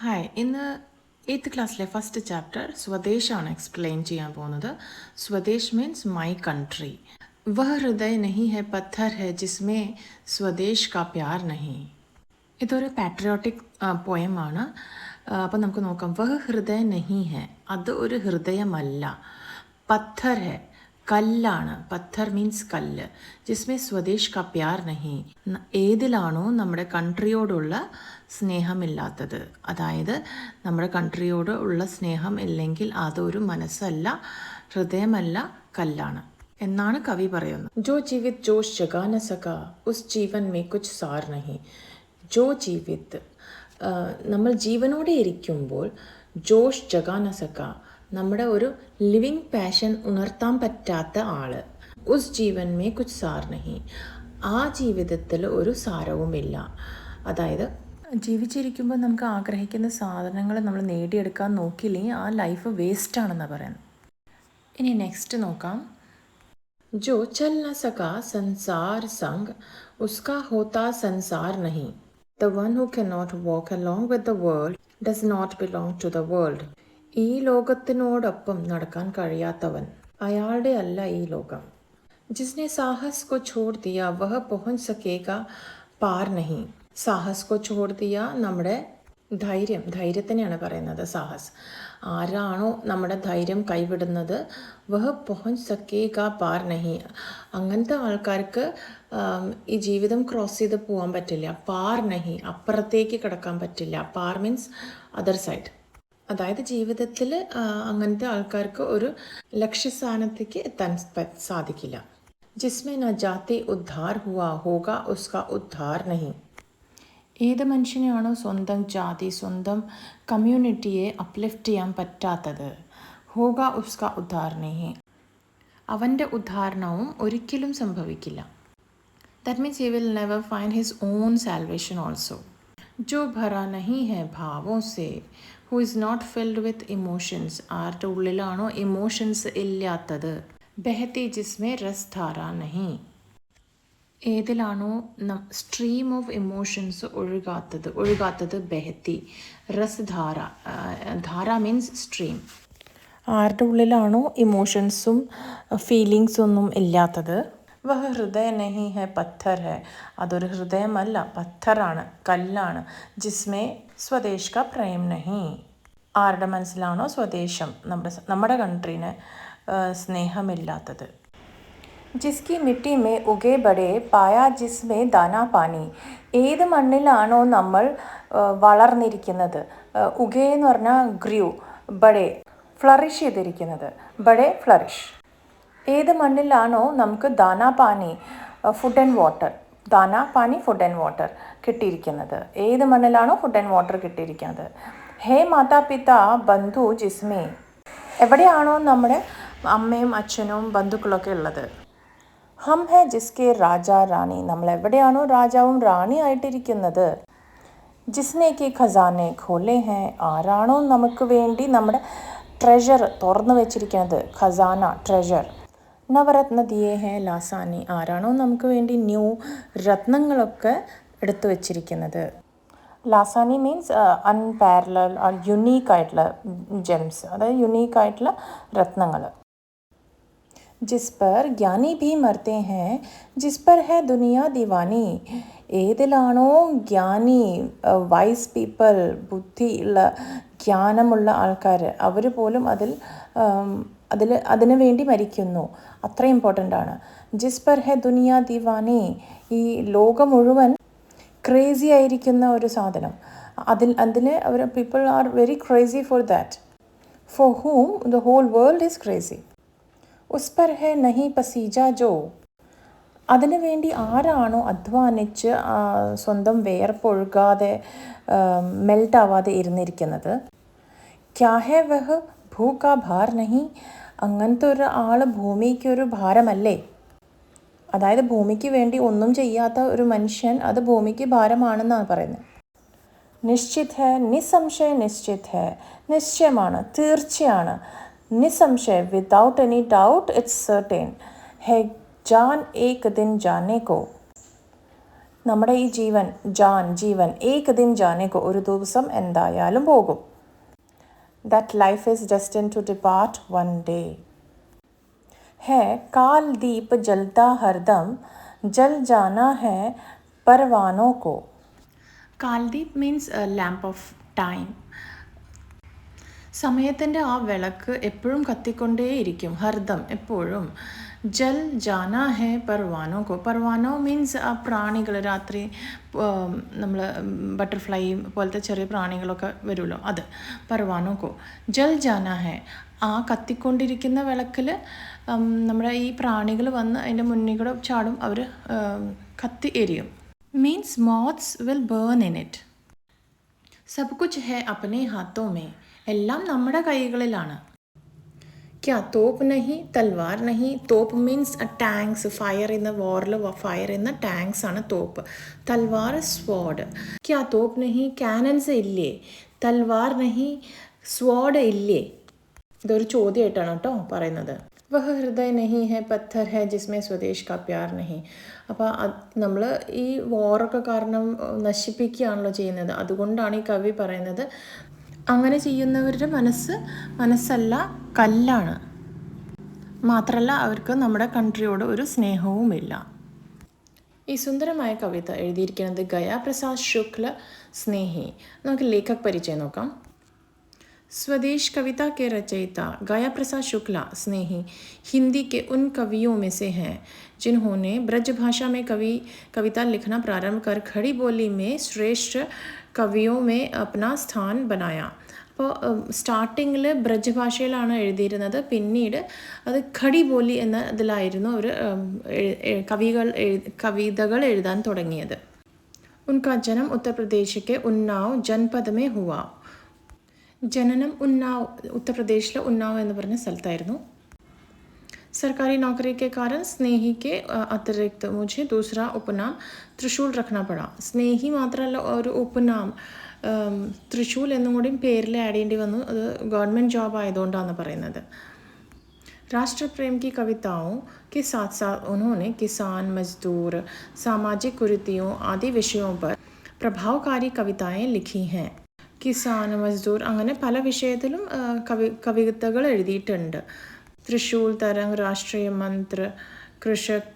Hi, ഇന്ന് 8th ക്ലാസ്സിലെ first chapter സ്വദേശാണ് explain ചെയ്യാൻ പോകുന്നത്. സ്വദേശ് മീൻസ് മൈ കൺട്രി. വഹ് ഹൃദയ നഹി ഹെ പത്ഥർ ഹെ ജിസ്മേ സ്വദേശ് കാ പ്യാർ നഹി. ഇതൊരു പാട്രിയോട്ടിക് പോയമാണ്. അപ്പം നമുക്ക് നോക്കാം. വഹ് ഹൃദയ നഹി ഹെ, അത് ഒരു ഹൃദയമല്ല. പത്ഥർ ഹെ, കല്ലാണ്. പത്ഥർ മീൻസ് കല്ല്. ജിസ്മേ സ്വദേശ് കാ പ്യാർ നഹി, ഏതിലാണോ നമ്മുടെ കൺട്രിയോടുള്ള സ്നേഹമില്ലാത്തത്, അതായത് നമ്മുടെ കൺട്രിയോട് ഉള്ള സ്നേഹം ഇല്ലെങ്കിൽ അതൊരു മനസ്സല്ല, ഹൃദയമല്ല, കല്ലാണ് എന്നാണ് കവി പറയുന്നത്. ജോ ജീവിത് ജോഷ് ജഗാ ന സകാ ഉസ് ജീവൻ മേ കുച്ച് സാർ നഹി. ജോ ജീവിത്, നമ്മൾ ജീവനോടെ ഇരിക്കുമ്പോൾ ജോഷ് ജഗാ ന സകാ, നമ്മുടെ ഒരു ലിവിങ് പാഷൻ ഉണർത്താൻ പറ്റാത്ത ആള്. ഉസ് ജീവൻ മേ കുച്ച് സാർ നഹി, ആ ജീവിതത്തിൽ ഒരു സാരവുമില്ല. അതായത് ജീവിച്ചിരിക്കുമ്പോൾ നമുക്ക് ആഗ്രഹിക്കുന്ന സാധനങ്ങൾ നമ്മൾ നേടിയെടുക്കാൻ നോക്കിയില്ലെങ്കിൽ ആ ലൈഫ് വേസ്റ്റ് ആണെന്നാണ് പറയുന്നത്. ഇനി നെക്സ്റ്റ് നോക്കാം. जो चल न सका संसार संग उसका होता संसार नहीं. The one who cannot walk along with the world does not belong to the world. ഈ ലോകത്തിനോടൊപ്പം നടക്കാൻ കഴിയാത്തവൻ അയാളുടെ അല്ല ഈ ലോകം. जिसने साहस को छोड़ दिया वह पहुंच सकेगा पार नहीं. സാഹസ് കോ ചോड़ दिया, നമ്മുടെ ധൈര്യത്തിനെയാണ് പറയുന്നത് സാഹസ്. ആരാണോ നമ്മുടെ ധൈര്യം കൈവിടുന്നത്, വഹ് പഹുഞ്ച് സക്കേഗാ പാർ നഹി, അങ്ങനത്തെ ആൾക്കാർക്ക് ഈ ജീവിതം ക്രോസ് ചെയ്ത് പോകാൻ പറ്റില്ല. പാർ നഹി, അപ്പുറത്തേക്ക് കിടക്കാൻ പറ്റില്ല. പാർ മീൻസ് അതർ സൈഡ്. അതായത് ജീവിതത്തിൽ അങ്ങനത്തെ ആൾക്കാർക്ക് ഒരു ലക്ഷ്യസ്ഥാനത്തേക്ക് എത്താൻ സാധിക്കില്ല. ജിസ്മേ ന ജാതി ഉദ്ധാർ ഹുവാ ഹോഗ ഉസ്കാ ഉദ്ധാർ നഹി. ഏത് മനുഷ്യനാണോ സ്വന്തം ജാതി, സ്വന്തം കമ്മ്യൂണിറ്റിയെ അപ്ലിഫ്റ്റ് ചെയ്യാൻ പറ്റാത്തത്, ഹോഗ ഉസ്കാ ഉദ്ധാർ നഹി, അവൻ്റെ ഉദ്ധാരണവും ഒരിക്കലും സംഭവിക്കില്ല. That means he will never find his own salvation also. जो भरा नहीं है भावों से, who is not filled with emotions, ആരുടെ ഉള്ളിലാണോ ഇമോഷൻസ് ഇല്ലാത്തത്, ബഹത്തി ജിസ്മേ രസ് ധാര നഹി, ഏതിലാണോ സ്ട്രീം ഓഫ് ഇമോഷൻസ് ഒഴുകാത്തത് ബഹത്തി. രസ് ധാര, ധാര മീൻസ് സ്ട്രീം. ആരുടെ ഉള്ളിലാണോ ഇമോഷൻസും ഫീലിങ്സൊന്നും ഇല്ലാത്തത്, വഹ് ഹൃദയ നഹി ഹെ പത്ഥർ ഹെ, അതൊരു ഹൃദയമല്ല, പത്ഥറാണ്, കല്ലാണ്. ജിസ്മേ സ്വദേശ് കാ പ്രേം നഹി, ആരുടെ മനസ്സിലാണോ സ്വദേശം, നമ്മുടെ കൺട്രീന് സ്നേഹമില്ലാത്തത്. ജിസ്കി മിട്ടി മേ ഉഗേ ബഡേ പായ ജിസ്മേ ദാനാ പാനി, ഏത് മണ്ണിലാണോ നമ്മൾ വളർന്നിരിക്കുന്നത്, ഉഗേ എന്ന് പറഞ്ഞാൽ ഗ്രൂ, ബഡേ ഫ്ലറിഷ് ചെയ്തിരിക്കുന്നത്, ബഡേ ഫ്ലറിഷ്. ഏത് മണ്ണിലാണോ നമുക്ക് ദാനാ പാനി, food and water, ദാനാ pani food and water കിട്ടിയിരിക്കുന്നത്, ഏത് മണ്ണിലാണോ ഫുഡ് ആൻഡ് വാട്ടർ കിട്ടിയിരിക്കുന്നത്. ഹേ മാതാപിതാ ബന്ധു ജിസ്മേ, എവിടെയാണോ നമ്മുടെ അമ്മയും അച്ഛനും ബന്ധുക്കളൊക്കെ ഉള്ളത്. ഹം ഹെ ജിസ്കെ രാജ റാണി, നമ്മൾ എവിടെയാണോ രാജാവും റാണി ആയിട്ടിരിക്കുന്നത്. ജിസ്നെ കി ഖസാനെ ഖോലെ ഹെ, ആരാണോ നമുക്ക് വേണ്ടി നമ്മുടെ ട്രഷർ തുറന്നു വെച്ചിരിക്കുന്നത്, ഖസാന ട്രഷർ. നവരത്ന ദിയേ ഹെ ലാസാനി, ആരാണോ നമുക്ക് വേണ്ടി ന്യൂ രത്നങ്ങളൊക്കെ എടുത്തു വച്ചിരിക്കുന്നത്. ലാസാനി മീൻസ് അൺപാരലൽ യുണീക്കായിട്ടുള്ള ജെംസ്, അതായത് യുണീക്കായിട്ടുള്ള രത്നങ്ങൾ. ജിസ് പർ ജ്ഞാനി ഭീ മർത്തെ ഹെ ജിസ് പർ ഹെ ദുനിയ ദിവാനി, ഏതിലാണോ ജ്ഞാനി, വൈസ് പീപ്പിൾ, ബുദ്ധിയുള്ള ജ്ഞാനമുള്ള ആൾക്കാർ, അവർ പോലും അതിനു വേണ്ടി മരിക്കുന്നു, അത്ര ഇമ്പോർട്ടൻ്റ് ആണ്. ജിസ് പർ ഹെ ദുനിയ ദിവാനി, ഈ ലോകം മുഴുവൻ ക്രേസി ആയിരിക്കുന്ന ഒരു സാധനം, അതിന് അവർ people are very crazy for that, for whom the whole world is crazy. ഉസ് പർ ഹെ നഹി പസീജ ജോ, അതിനു വേണ്ടി ആരാണോ അധ്വാനിച്ച് സ്വന്തം വേർപ്പൊഴുകാതെ മെൽട്ടാവാതെ ഇരുന്നിരിക്കുന്നത്. ക്യാ ഹെ വഹ് ഭൂ കാ ഭാർ നഹി, അങ്ങനത്തെ ഒരു ആൾ ഭൂമിക്കൊരു ഭാരമല്ലേ, അതായത് ഭൂമിക്ക് വേണ്ടി ഒന്നും ചെയ്യാത്ത ഒരു മനുഷ്യൻ അത് ഭൂമിക്ക് ഭാരമാണെന്നാണ് പറയുന്നത്. നിശ്ചിത് ഹെ നിസ്സംശയ നിശ്ചിത് ഹെ, നിശ്ചയമാണ്, തീർച്ചയാണ്. നിസ്സംശയ without any doubt it's certain. ഹെ ജാൻ ഏക് ദിൻ ജാനെ കോ, നമ്മുടെ ഈ ജീവൻ ഏക് ദിൻ ജാനേകോ, ഒരു ദിവസം എന്തായാലും പോകും. That life is destined to depart one day. है काल दीप जलता हरदम, जल जाना है परवानों को. കാൽദീപ് മീൻസ് ലാമ്പ് ഓഫ് ടൈം. സമയത്തിൻ്റെ ആ വിളക്ക് എപ്പോഴും കത്തിക്കൊണ്ടേയിരിക്കും, ഹർദം എപ്പോഴും. ജൽ ജാന ഹെ പർവാനോ കോ. പർവാനോ മീൻസ് ആ പ്രാണികൾ, രാത്രി നമ്മൾ ബട്ടർഫ്ലൈ പോലത്തെ ചെറിയ പ്രാണികളൊക്കെ വരുമല്ലോ, അത് പർവാനോ കോ. ജൽ ജാന ഹെ, ആ കത്തിക്കൊണ്ടിരിക്കുന്ന വിളക്കിൽ നമ്മുടെ ഈ പ്രാണികൾ വന്ന് അതിൻ്റെ മുന്നിൽ കൂടെ ചാടും, അവർ കത്തി എരിയും. Means moths will burn in it. സബ് കുച്ച് ഹെ അപ്നെ ഹാത്തോ മേ, എല്ലാം നമ്മുടെ കൈകളിലാണ്. ക്യാ തോപ്പ് നഹി തൽവാർ നഹി. തോപ്പ് മീൻസ് ടാങ്ക്സ്, ഫയർ ചെയ്യുന്ന വാറിൽ ഫയർ ചെയ്യുന്ന ടാങ്ക്സ് ആണ് തോപ്പ്. തൽവാർ സ്വോർഡ്. ക്യാ തോപ്പ് നഹി, കാനൻസ് ഇല്ലേ. തൽവാർ നഹി, സ്വോർഡ് ഇല്ലേ. ഇതൊരു ചോദ്യമായിട്ടാണ് കേട്ടോ പറയുന്നത്. വഹ ഹൃദയ നഹി ഹെ പത്ഥർ ഹെ ജിസ്മേ സ്വദേശ് കാ പ്യാർ നഹി. അപ്പോൾ നമ്മൾ ഈ വാറൊക്കെ കാരണം നശിപ്പിക്കുകയാണല്ലോ ചെയ്യുന്നത്. അതുകൊണ്ടാണ് ഈ കവി പറയുന്നത് അങ്ങനെ ചെയ്യുന്നവരുടെ മനസ്സല്ല, കല്ലാണ്. മാത്രമല്ല അവർക്ക് നമ്മുടെ കൺട്രിയോട് ഒരു സ്നേഹവുമില്ല. ഈ സുന്ദരമായ കവിത എഴുതിയിരിക്കുന്നത് ഗയാപ്രസാദ് ശുക്ല സ്നേഹി. നമുക്ക് ലേഖക പരിചയം നോക്കാം. स्वदेश कविता के रचयिता गया प्रसाद शुक्ला स्नेही हिंदी के उन कवियों में से हैं जिन्होंने ब्रज भाषा में कविता लिखना प्रारंभ कर खड़ी बोली में श्रेष्ठ कवियों में अपना स्थान बनाया. അപ്പോൾ സ്റ്റാർട്ടിങ്ങിൽ ബ്രജ് ഭാഷയിലാണ് എഴുതിയിരുന്നത്, പിന്നീട് അത് ഖടി ബോലി എന്ന ഇതിലായിരുന്നു അവർ കവിതകൾ എഴുതാൻ തുടങ്ങിയത്. ഉൻകാ ജനം ഉത്തർപ്രദേശ് के उन्नाव जनपद में हुआ. ജനനം ഉന്നാവ്, ഉത്തർപ്രദേശിലെ ഉന്നാവ് എന്ന് പറഞ്ഞ സ്ഥലത്തായിരുന്നു. सरकारी नौकरी के कारण स्नेही के अतिरिक्त मुझे दूसरा उपनाम त्रिशूल रखना पड़ा. സ്നേഹി മാത്രമല്ല, ഒരു ഉപനാം തൃശൂൽ എന്നും കൂടി പേരിൽ ആഡ് ചെയ്യേണ്ടി വന്നു. അത് ഗവൺമെൻറ് ജോബ് ആയതുകൊണ്ടാണ് പറയുന്നത്. राष्ट्र प्रेम की कविताओं के साथ साथ उन्होंने किसान, मजदूर, सामाजिक कुरीतियों आदि विषयों पर प्रभावकारी कविताएं लिखी हैं. കിസാൻ, മസ്ദൂർ, അങ്ങനെ പല വിഷയത്തിലും കവിതകൾ എഴുതിയിട്ടുണ്ട്. തൃശൂൽ, തരംഗ്, രാഷ്ട്രീയ മന്ത്ര, കൃഷക്,